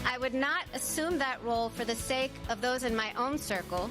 I would not assume that role for the sake of those in my own circle,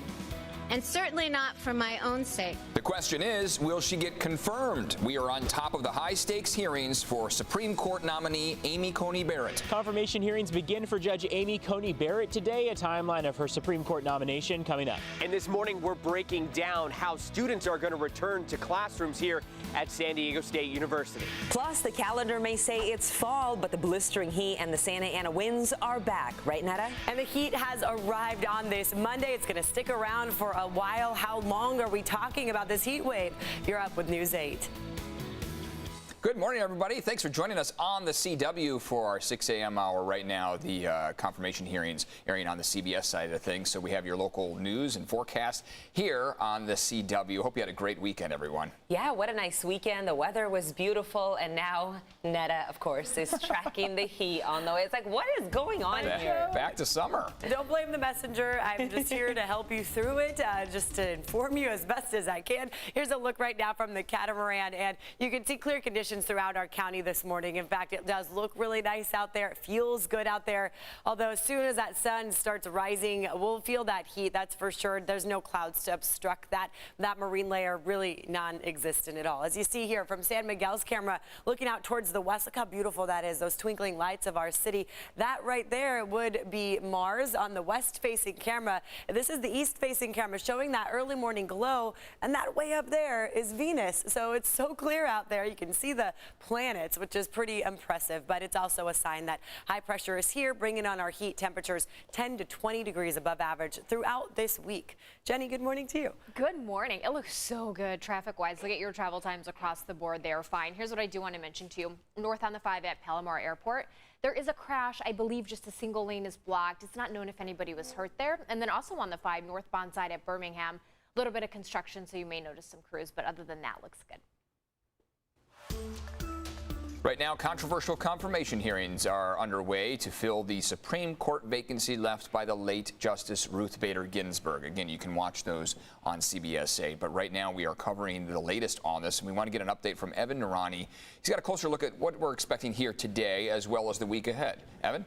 and certainly not for my own sake. The question is, will she get confirmed? We are on top of the high-stakes hearings for Supreme Court nominee Amy Coney Barrett. Confirmation hearings begin for Judge Amy Coney Barrett today, a timeline of her Supreme Court nomination coming up. And this morning, we're breaking down how students are going to return to classrooms here at San Diego State University. Plus, the calendar may say it's fall, but the blistering heat and the Santa Ana winds are back. Right, Netta? And the heat has arrived on this Monday. It's going to stick around for a while. How long are we talking about this heat wave? You're up with News 8. Good morning, everybody. Thanks for joining us on the CW for our 6 a.m. hour right now. The confirmation hearings airing on the CBS side of things. So we have your local news and forecast here on the CW. Hope you had a great weekend, everyone. Yeah, what a nice weekend. The weather was beautiful. And now Netta, of course, is tracking the heat on the way. It's like, what is going on here? Back to summer. Don't blame the messenger. I'm just here to help you through it, just to inform you as best as I can. Here's a look right now from the catamaran, and you can see clear conditions throughout our county this morning. In fact, it does look really nice out there. It feels good out there. Although as soon as that sun starts rising, we'll feel that heat. That's for sure. There's no clouds to obstruct that. That marine layer really non-existent at all. As you see here from San Miguel's camera, looking out towards the west, look how beautiful that is. Those twinkling lights of our city. That right there would be Mars on the west-facing camera. This is the east-facing camera showing that early morning glow, and that way up there is Venus. So it's so clear out there. You can see the planets, which is pretty impressive, but it's also a sign that high pressure is here, bringing on our heat temperatures 10 to 20 degrees above average throughout this week. Jenny, good morning to you. Good morning. It looks so good traffic-wise. Look at your travel times across the board. They are fine. Here's what I do want to mention to you. North on the 5 at Palomar Airport. There is a crash. I believe just a single lane is blocked. It's not known if anybody was hurt there. And then also on the 5 northbound side at Birmingham, a little bit of construction, so you may notice some crews, but other than that, looks good. Right now, controversial confirmation hearings are underway to fill the Supreme Court vacancy left by the late Justice Ruth Bader Ginsburg. Again, you can watch those on CBS 8. But right now, we are covering the latest on this, and we want to get an update from Evan Narani. He's got a closer look at what we're expecting here today, as well as the week ahead. Evan?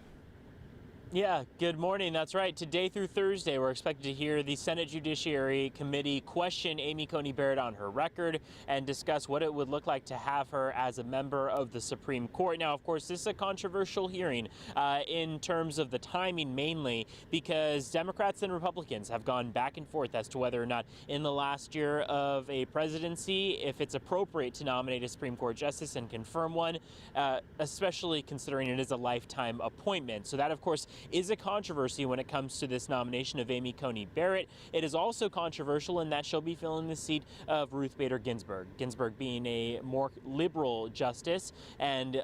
Yeah, good morning. That's right. Today through Thursday, we're expected to hear the Senate Judiciary Committee question Amy Coney Barrett on her record and discuss what it would look like to have her as a member of the Supreme Court. Now, of course, this is a controversial hearing in terms of the timing, mainly because Democrats and Republicans have gone back and forth as to whether or not in the last year of a presidency, if it's appropriate to nominate a Supreme Court justice and confirm one, especially considering it is a lifetime appointment. So that, of course, is a controversy when it comes to this nomination of Amy Coney Barrett. It is also controversial in that she'll be filling the seat of Ruth Bader Ginsburg. Ginsburg being a more liberal justice, and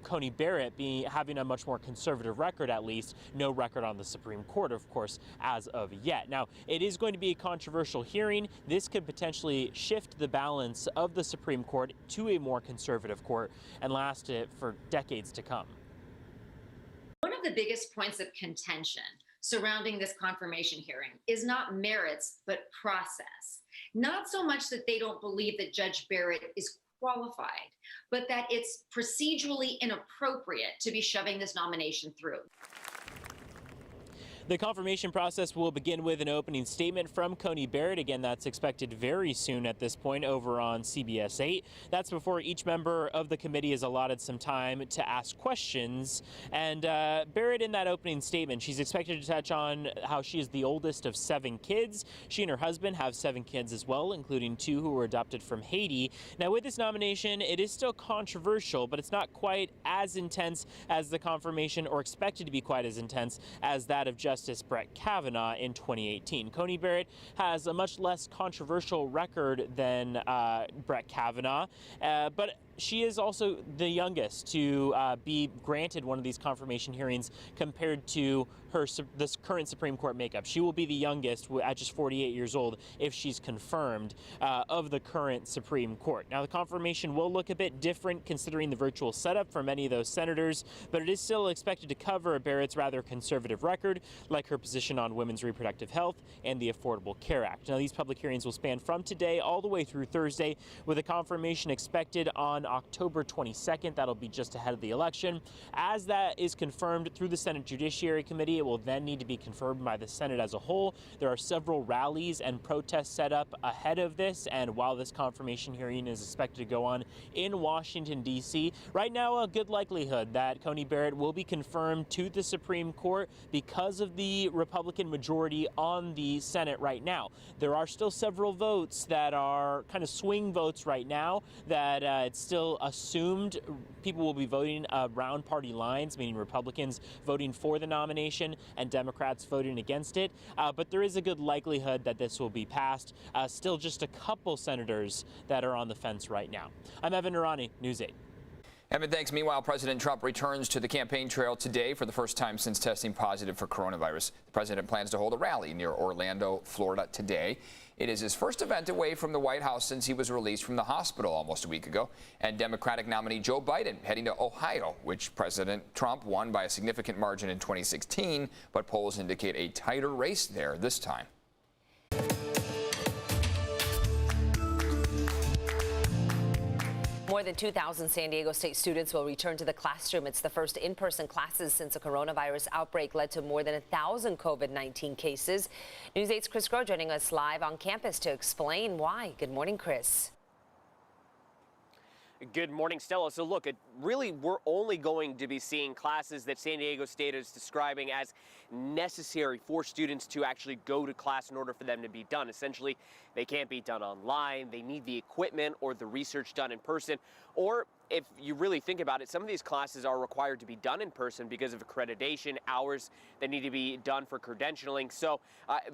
Coney Barrett having a much more conservative record, at least. No record on the Supreme Court, of course, as of yet. Now, it is going to be a controversial hearing. This could potentially shift the balance of the Supreme Court to a more conservative court and last it for decades to come. One of the biggest points of contention surrounding this confirmation hearing is not merits, but process. Not so much that they don't believe that Judge Barrett is qualified, but that it's procedurally inappropriate to be shoving this nomination through. The confirmation process will begin with an opening statement from Coney Barrett. Again, that's expected very soon at this point over on CBS 8. That's before each member of the committee is allotted some time to ask questions. And Barrett, in that opening statement, she's expected to touch on how she is the oldest of 7 kids. She and her husband have 7 kids as well, including 2 who were adopted from Haiti. Now, with this nomination, it is still controversial, but it's not quite as intense as the confirmation, or expected to be quite as intense as that of Justice Brett Kavanaugh in 2018. Coney Barrett has a much less controversial record than Brett Kavanaugh, but she is also the youngest to be granted one of these confirmation hearings compared to this current Supreme Court makeup. She will be the youngest at just 48 years old if she's confirmed of the current Supreme Court. Now, the confirmation will look a bit different considering the virtual setup for many of those senators, but it is still expected to cover Barrett's rather conservative record, like her position on women's reproductive health and the Affordable Care Act. Now, these public hearings will span from today all the way through Thursday, with a confirmation expected on October 22nd. That'll be just ahead of the election. As that is confirmed through the Senate Judiciary Committee, it will then need to be confirmed by the Senate as a whole. There are several rallies and protests set up ahead of this, and while this confirmation hearing is expected to go on in Washington, D.C., right now a good likelihood that Coney Barrett will be confirmed to the Supreme Court because of the Republican majority on the Senate right now. There are still several votes that are kind of swing votes right now that it's still assumed people will be voting around party lines, meaning Republicans voting for the nomination and Democrats voting against it. But there is a good likelihood that this will be passed. Still just a couple senators that are on the fence right now. I'm Evan Irani, News 8. Evan, thanks. Meanwhile, President Trump returns to the campaign trail today for the first time since testing positive for coronavirus. The president plans to hold a rally near Orlando, Florida today. It is his first event away from the White House since he was released from the hospital almost a week ago. And Democratic nominee Joe Biden heading to Ohio, which President Trump won by a significant margin in 2016, but polls indicate a tighter race there this time. More than 2,000 San Diego State students will return to the classroom. It's the first in-person classes since a coronavirus outbreak led to more than 1,000 COVID-19 cases. News 8's Chris Groh joining us live on campus to explain why. Good morning, Chris. Good morning, Stella. So look, we're only going to be seeing classes that San Diego State is describing as necessary for students to actually go to class in order for them to be done. Essentially, they can't be done online. They need the equipment or the research done in person. Or if you really think about it, some of these classes are required to be done in person because of accreditation, hours that need to be done for credentialing. So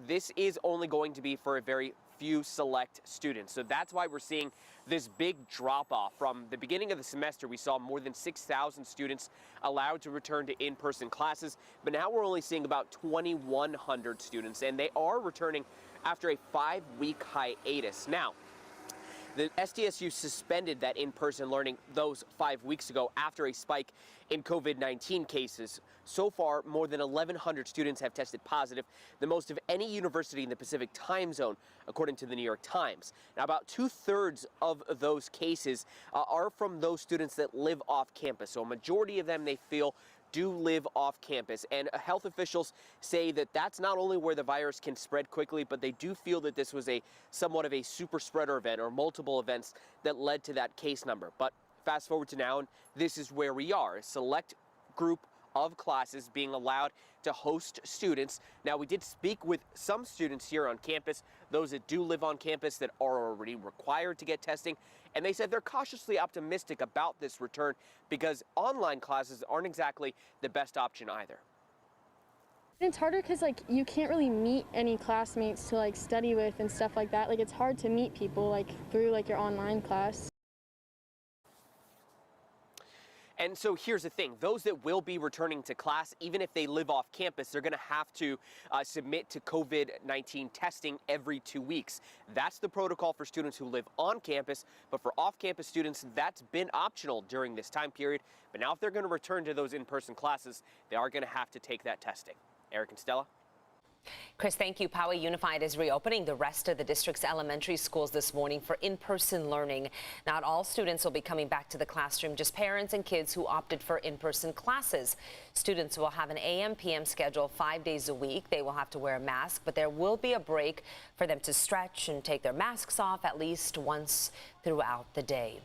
this is only going to be for a very few select students. So that's why we're seeing this big drop off. From the beginning of the semester, we saw more than 6,000 students allowed to return to in-person classes, but now we're only seeing about 2,100 students, and they are returning after a 5-week hiatus. Now, the SDSU suspended that in-person learning those 5 weeks ago after a spike in COVID-19 cases. So far, more than 1,100 students have tested positive, the most of any university in the Pacific time zone, according to the New York Times. Now, about 2/3 of those cases are from those students that live off campus. So a majority of them, they feel, do live off campus, and health officials say that that's not only where the virus can spread quickly, but they do feel that this was somewhat of a super spreader event or multiple events that led to that case number. But fast forward to now, and this is where we are, a select group of classes being allowed to host students. Now, we did speak with some students here on campus, those that do live on campus that are already required to get testing, and they said they're cautiously optimistic about this return because online classes aren't exactly the best option either. It's harder because you can't really meet any classmates to study with and stuff like that. It's hard to meet people through your online class. And so here's the thing, those that will be returning to class, even if they live off campus, they're going to have to submit to COVID-19 testing every 2 weeks. That's the protocol for students who live on campus, but for off-campus students, that's been optional during this time period. But now if they're going to return to those in-person classes, they are going to have to take that testing. Eric and Stella? Chris, thank you. Poway Unified is reopening the rest of the district's elementary schools this morning for in-person learning. Not all students will be coming back to the classroom, just parents and kids who opted for in-person classes. Students will have an AM/PM schedule 5 days a week. They will have to wear a mask, but there will be a break for them to stretch and take their masks off at least once throughout the day.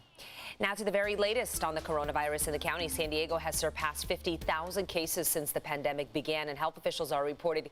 Now to the very latest on the coronavirus in the county. San Diego has surpassed 50,000 cases since the pandemic began, and health officials are reporting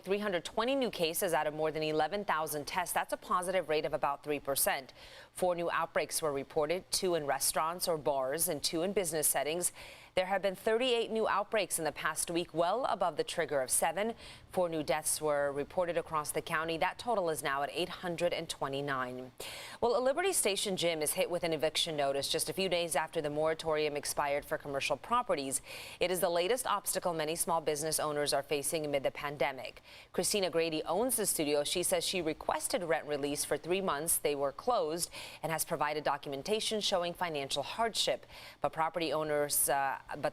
320 new cases out of more than 11,000 tests. That's a positive rate of about 3%. 4 new outbreaks were reported, 2 in restaurants or bars and 2 in business settings. There have been 38 new outbreaks in the past week, well above the trigger of 7. 4 new deaths were reported across the county. That total is now at 829. Well, a Liberty Station gym is hit with an eviction notice just a few days after the moratorium expired for commercial properties. It is the latest obstacle many small business owners are facing amid the pandemic. Christina Grady owns the studio. She says she requested rent release for 3 months. They were closed and has provided documentation showing financial hardship. But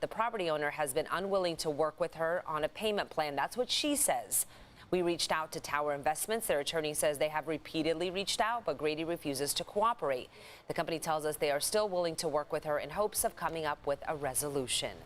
the property owner has been unwilling to work with her on a payment plan. That's what she says. We reached out to Tower Investments. Their attorney says they have repeatedly reached out, but Grady refuses to cooperate. The company tells us they are still willing to work with her in hopes of coming up with a resolution.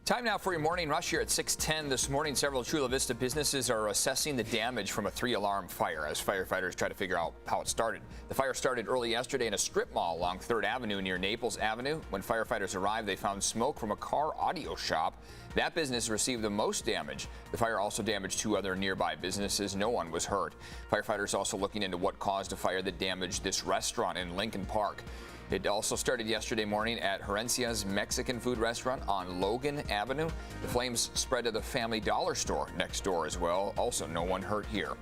Time now for your morning rush here at 6:10 this morning. Several Chula Vista businesses are assessing the damage from a 3-alarm fire as firefighters try to figure out how it started. The fire started early yesterday in a strip mall along 3rd Avenue near Naples Avenue. When firefighters arrived, they found smoke from a car audio shop. That business received the most damage. The fire also damaged 2 other nearby businesses. No one was hurt. Firefighters also looking into what caused a fire that damaged this restaurant in Lincoln Park. It also started yesterday morning at Herencia's Mexican food restaurant on Logan Avenue. The flames spread to the Family Dollar store next door as well. Also, no one hurt here.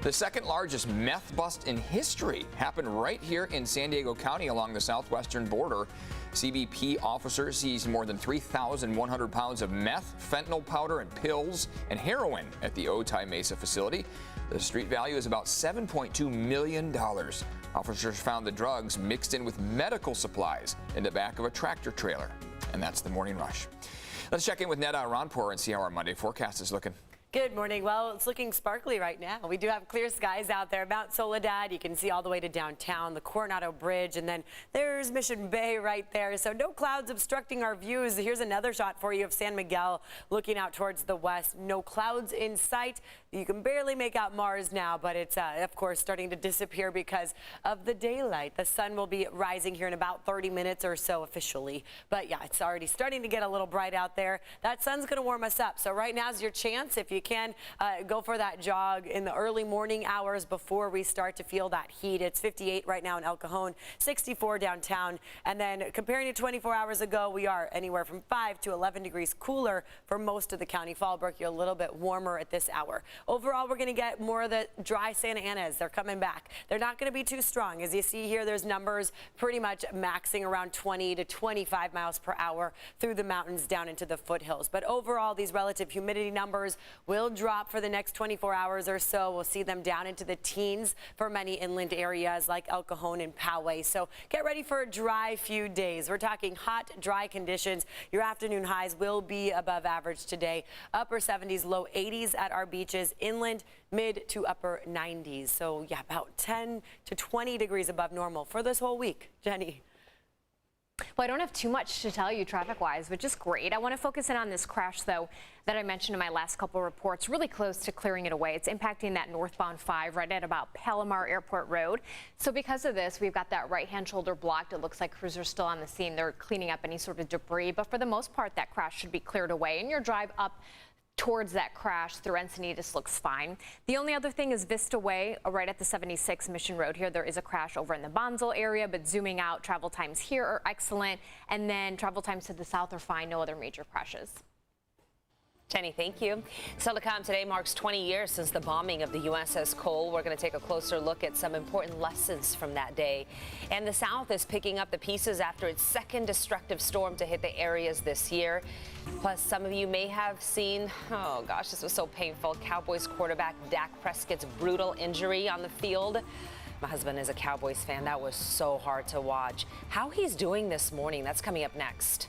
The second largest meth bust in history happened right here in San Diego County along the southwestern border. CBP officers seized more than 3,100 pounds of meth, fentanyl powder, and pills and heroin at the Otay Mesa facility. The street value is about $7.2 million. Officers found the drugs mixed in with medical supplies in the back of a tractor trailer. And that's the morning rush. Let's check in with Neda Aranpour and see how our Monday forecast is looking. Good morning. Well, it's looking sparkly right now. We do have clear skies out there. Mount Soledad, you can see all the way to downtown, the Coronado Bridge, and then there's Mission Bay right there. So no clouds obstructing our views. Here's another shot for you of San Miguel looking out towards the west. No clouds in sight. You can barely make out Mars now, but it's, of course, starting to disappear because of the daylight. The sun will be rising here in about 30 minutes or so officially. But yeah, it's already starting to get a little bright out there. That sun's going to warm us up. So right now's your chance. If you can, go for that jog in the early morning hours before we start to feel that heat. It's 58 right now in El Cajon, 64 downtown. And then comparing to 24 hours ago, we are anywhere from 5 to 11 degrees cooler for most of the county. Fallbrook, you're a little bit warmer at this hour. Overall, we're going to get more of the dry Santa Anas. They're coming back. They're not going to be too strong. As you see here, there's numbers pretty much maxing around 20 to 25 miles per hour through the mountains down into the foothills. But overall, these relative humidity numbers will drop for the next 24 hours or so. We'll see them down into the teens for many inland areas like El Cajon and Poway. So get ready for a dry few days. We're talking hot, dry conditions. Your afternoon highs will be above average today. Upper 70s, low 80s at our beaches. Inland, mid to upper 90s. So yeah, about 10 to 20 degrees above normal for this whole week. Jenny. Well, I don't have too much to tell you traffic-wise, but just great. I want to focus in on this crash, though, that I mentioned in my last couple reports. Really close to clearing it away. It's impacting that northbound 5 right at about Palomar Airport Road. So because of this, we've got that right-hand shoulder blocked. It looks like crews are still on the scene. They're cleaning up any sort of debris, but for the most part, that crash should be cleared away. And your drive up towards that crash through Encinitas looks fine. The only other thing is Vista Way, right at the 76 Mission Road here. There is a crash over in the Bonzel area, but zooming out, travel times here are excellent. And then travel times to the south are fine. No other major crashes. Jenny, thank you. Still to come, today marks 20 years since the bombing of the USS Cole. We're going to take a closer look at some important lessons from that day. And the South is picking up the pieces after its second destructive storm to hit the areas this year. Plus, some of you may have seen, oh gosh, this was so painful, Cowboys quarterback Dak Prescott's brutal injury on the field. My husband is a Cowboys fan. That was so hard to watch. How he's doing this morning, that's coming up next.